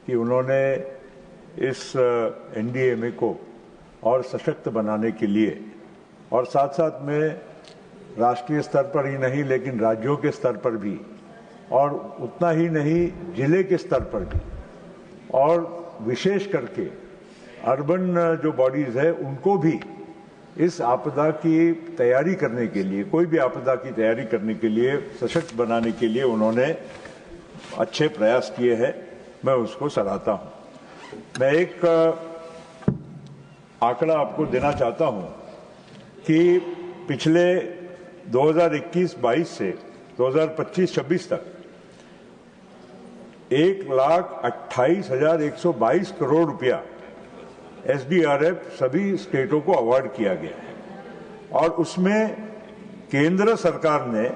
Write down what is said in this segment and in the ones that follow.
कि उन्होंने इस एनडीएमए को और सशक्त बनाने के लिए और साथ साथ में राष्ट्रीय स्तर पर ही नहीं लेकिन राज्यों के स्तर पर भी और उतना ही नहीं जिले के स्तर पर भी और विशेष करके अर्बन जो बॉडीज है उनको भी इस आपदा की तैयारी करने के लिए, कोई भी आपदा की तैयारी करने के लिए, सशक्त बनाने के लिए उन्होंने अच्छे प्रयास किए हैं। मैं उसको सराहता हूं। मैं एक आंकड़ा आपको देना चाहता हूं कि पिछले 2021-22 से 2025-26 तक 1,28,122 करोड़ रुपया एसडीआरएफ सभी स्टेटों को अवार्ड किया गया है और उसमें केंद्र सरकार ने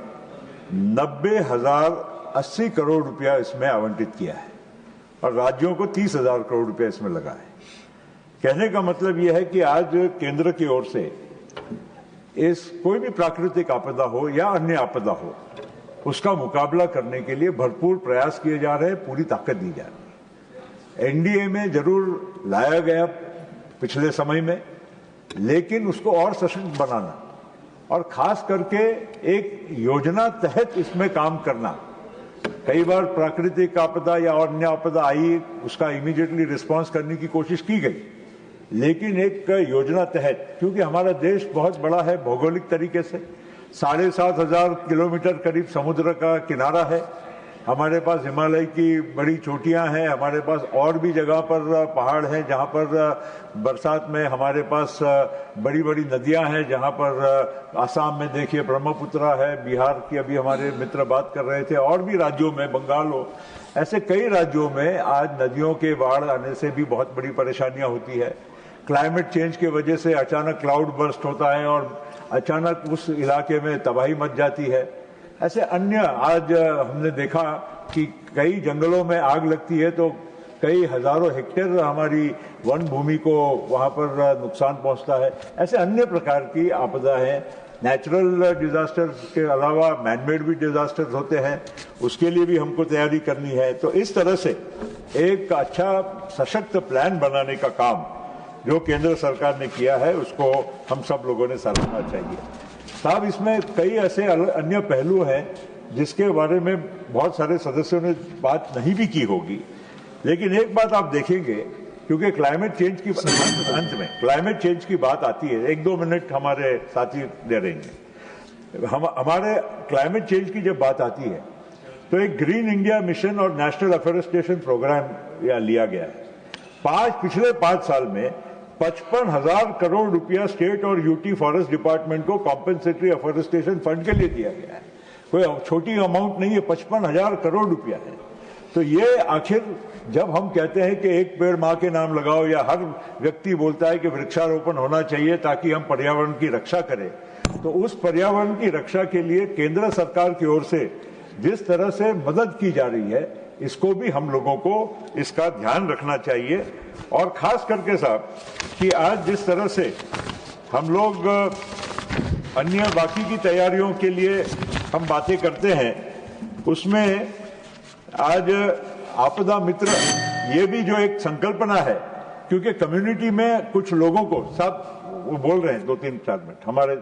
90,080 करोड़ रुपया इसमें आवंटित किया है और राज्यों को 30,000 करोड़ रुपया इसमें लगा है। कहने का मतलब यह है कि आज केंद्र की ओर से इस कोई भी प्राकृतिक आपदा हो या अन्य आपदा हो उसका मुकाबला करने के लिए भरपूर प्रयास किए जा रहे हैं, पूरी ताकत दी जा रही है। एनडीएमए जरूर लाया गया पिछले समय में, लेकिन उसको और सशक्त बनाना और खास करके एक योजना तहत इसमें काम करना। कई बार प्राकृतिक आपदा या अन्य आपदा आई, उसका इमीडिएटली रिस्पांस करने की कोशिश की गई, लेकिन एक योजना तहत, क्योंकि हमारा देश बहुत बड़ा है भौगोलिक तरीके से, 7,500 किलोमीटर करीब समुद्र का किनारा है, हमारे पास हिमालय की बड़ी चोटियां हैं, हमारे पास और भी जगह पर पहाड़ हैं जहां पर बरसात में हमारे पास बड़ी बड़ी नदियां हैं, जहां पर आसाम में देखिए ब्रह्मपुत्रा है, बिहार की अभी हमारे मित्र बात कर रहे थे, और भी राज्यों में, बंगाल हो, ऐसे कई राज्यों में आज नदियों के बाढ़ आने से भी बहुत बड़ी परेशानियां होती है। क्लाइमेट चेंज की वजह से अचानक क्लाउड बर्स्ट होता है और अचानक उस इलाके में तबाही मच जाती है। ऐसे अन्य आज हमने देखा कि कई जंगलों में आग लगती है तो कई हजारों हेक्टेयर हमारी वन भूमि को वहां पर नुकसान पहुंचता है। ऐसे अन्य प्रकार की आपदा है। नेचुरल डिजास्टर्स के अलावा मैनमेड भी डिजास्टर्स होते हैं, उसके लिए भी हमको तैयारी करनी है। तो इस तरह से एक अच्छा सशक्त प्लान बनाने का काम जो केंद्र सरकार ने किया है उसको हम सब लोगों ने सराहना चाहिए। साहब, इसमें कई ऐसे अन्य पहलू हैं जिसके बारे में बहुत सारे सदस्यों ने बात नहीं भी की होगी, लेकिन एक बात आप देखेंगे, क्योंकि क्लाइमेट चेंज की अंत में क्लाइमेट चेंज की बात आती है, 1-2 मिनट हमारे साथी दे रहेंगे। हमारे क्लाइमेट चेंज की जब बात आती है तो एक ग्रीन इंडिया मिशन और नेशनल अफॉरेस्टेशन प्रोग्राम लिया गया है। पिछले 5 साल में 55,000 करोड़ रुपया स्टेट और यूटी फॉरेस्ट डिपार्टमेंट को कॉम्पेंसेटरी अफॉरेस्टेशन फंड के लिए दिया गया है। कोई छोटी अमाउंट नहीं है, 55,000 करोड़ रुपया है। तो ये आखिर जब हम कहते हैं कि एक पेड़ मां के नाम लगाओ, या हर व्यक्ति बोलता है कि वृक्षारोपण होना चाहिए ताकि हम पर्यावरण की रक्षा करें, तो उस पर्यावरण की रक्षा के लिए केंद्र सरकार की ओर से जिस तरह से मदद की जा रही है, इसको भी हम लोगों को इसका ध्यान रखना चाहिए। और खास करके साहब कि आज जिस तरह से हम लोग अन्य बाकी की तैयारियों के लिए हम बातें करते हैं, उसमें आज आपदा मित्र ये भी जो एक संकल्पना है, क्योंकि कम्युनिटी में कुछ लोगों को साहब वो बोल रहे हैं 2-3-4 मिनट हमारे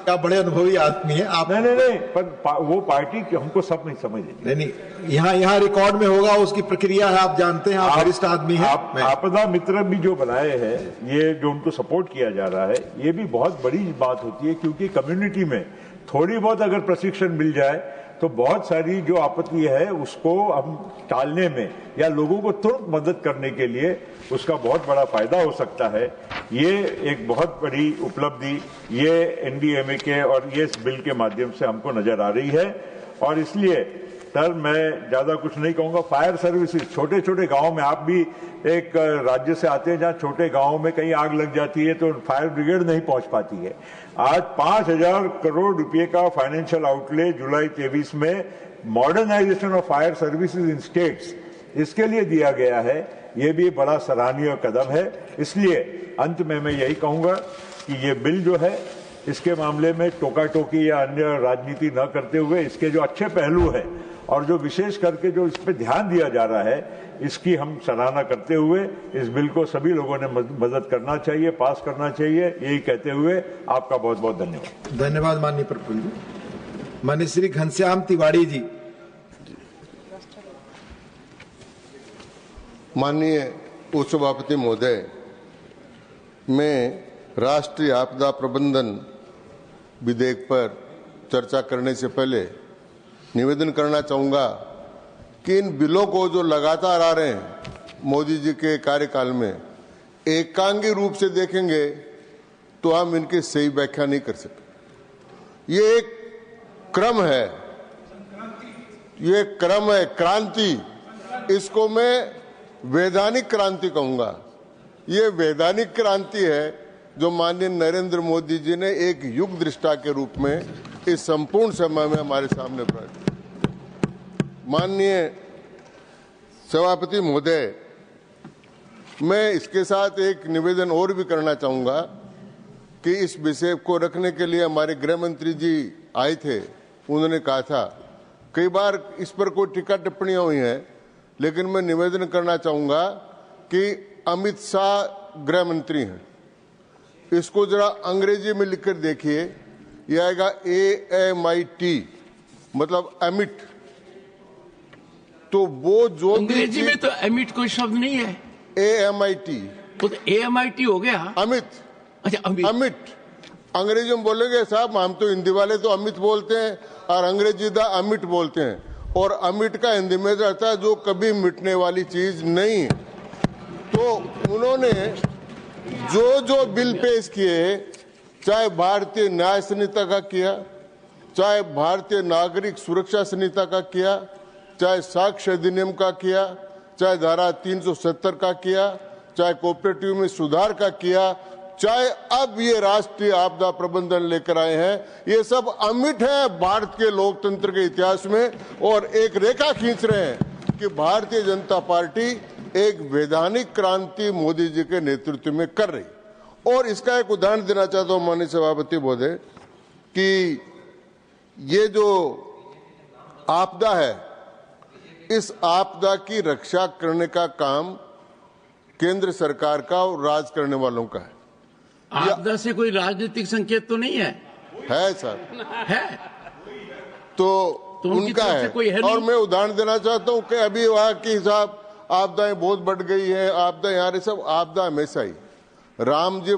आप बड़े अनुभवी आदमी है आप। नहीं, पर वो पार्टी हमको सब नहीं समझ नहीं, यहाँ रिकॉर्ड में होगा, उसकी प्रक्रिया है, आप जानते हैं, आप वरिष्ठ आदमी हैं। आपदा मित्र भी जो बनाए हैं, ये जो उनको सपोर्ट किया जा रहा है, ये भी बहुत बड़ी बात होती है, क्योंकि कम्युनिटी में थोड़ी बहुत अगर प्रशिक्षण मिल जाए तो बहुत सारी जो आपत्ति है उसको हम टालने में या लोगों को तुरंत मदद करने के लिए उसका बहुत बड़ा फायदा हो सकता है। ये एक बहुत बड़ी उपलब्धि ये एनडीएमए के और ये इस बिल के माध्यम से हमको नजर आ रही है। और इसलिए सर मैं ज्यादा कुछ नहीं कहूंगा। फायर सर्विसेज, छोटे छोटे गांव में, आप भी एक राज्य से आते हैं जहां छोटे गांव में कहीं आग लग जाती है तो फायर ब्रिगेड नहीं पहुंच पाती है। आज 5,000 करोड़ रुपए का फाइनेंशियल आउटले जुलाई 23 में modernisation of fire services in states, इसके लिए दिया गया है। ये भी बड़ा सराहनीय कदम है। इसलिए अंत में मैं यही कहूंगा कि ये बिल जो है, इसके मामले में टोका टोकी या अन्य राजनीति न करते हुए इसके जो अच्छे पहलू है और जो विशेष करके जो इस पे ध्यान दिया जा रहा है, इसकी हम सराहना करते हुए इस बिल को सभी लोगों ने मदद करना चाहिए, पास करना चाहिए, यही कहते हुए आपका बहुत बहुत धन्यवाद। धन्यवाद माननीय प्रफुल्ल जी। माननीय श्री घनश्याम तिवाड़ी जी। माननीय उपसभापति महोदय, मैं राष्ट्रीय आपदा प्रबंधन विधेयक पर चर्चा करने से पहले निवेदन करना चाहूंगा कि इन बिलों को जो लगातार आ रहे हैं मोदी जी के कार्यकाल में, एकांगी रूप से देखेंगे तो हम इनकी सही व्याख्या नहीं कर सकते। ये एक क्रम है, ये क्रम है, क्रांति, इसको मैं वैधानिक क्रांति कहूंगा। ये वैधानिक क्रांति है जो माननीय नरेंद्र मोदी जी ने एक युग दृष्टा के रूप में इस संपूर्ण समय में हमारे सामने प्रस्तुत। माननीय सभापति महोदय, मैं इसके साथ एक निवेदन और भी करना चाहूंगा कि इस विषय को रखने के लिए हमारे गृह मंत्री जी आए थे। उन्होंने कहा था, कई बार इस पर कोई टीका टिप्पणियां हुई हैं, लेकिन मैं निवेदन करना चाहूंगा कि अमित शाह गृह मंत्री हैं, इसको जरा अंग्रेजी में लिखकर देखिए। यह आएगा AMIT, मतलब एमिट। तो वो जो अंग्रेजी में तो एमिट कोई शब्द नहीं है। AMIT, तो AMIT हो गया। अमित। अच्छा, अमिट अंग्रेजी में बोलेंगे साहब, हम तो हिंदी वाले तो अमित बोलते हैं और अंग्रेजी दा अमिट बोलते हैं, और अमिट का हिंदी में रहता है जो कभी मिटने वाली चीज नहीं। तो उन्होंने जो बिल पेश किए, चाहे भारतीय न्याय संहिता का किया, चाहे भारतीय नागरिक सुरक्षा संहिता का किया, चाहे साक्ष्य अधिनियम का किया, चाहे धारा 370 का किया, चाहे कोऑपरेटिव में सुधार का किया, चाहे अब ये राष्ट्रीय आपदा प्रबंधन लेकर आए हैं, ये सब अमिट है भारत के लोकतंत्र के इतिहास में, और एक रेखा खींच रहे हैं कि भारतीय जनता पार्टी एक वैधानिक क्रांति मोदी जी के नेतृत्व में कर रही। और इसका एक उदाहरण देना चाहता हूं माननीय सभापति महोदय कि ये जो आपदा है, इस आपदा की रक्षा करने का काम केंद्र सरकार का और राज करने वालों का है। आपदा से कोई राजनीतिक संकेत तो नहीं है सर, है तो उनकी उनका तरफ से है। कोई है और नहीं। मैं उदाहरण देना चाहता हूं कि अभी वहां की साहब आपदाएं बहुत बढ़ गई हैं, आपदा यहाँ सब आपदा हमेशा ही राम जी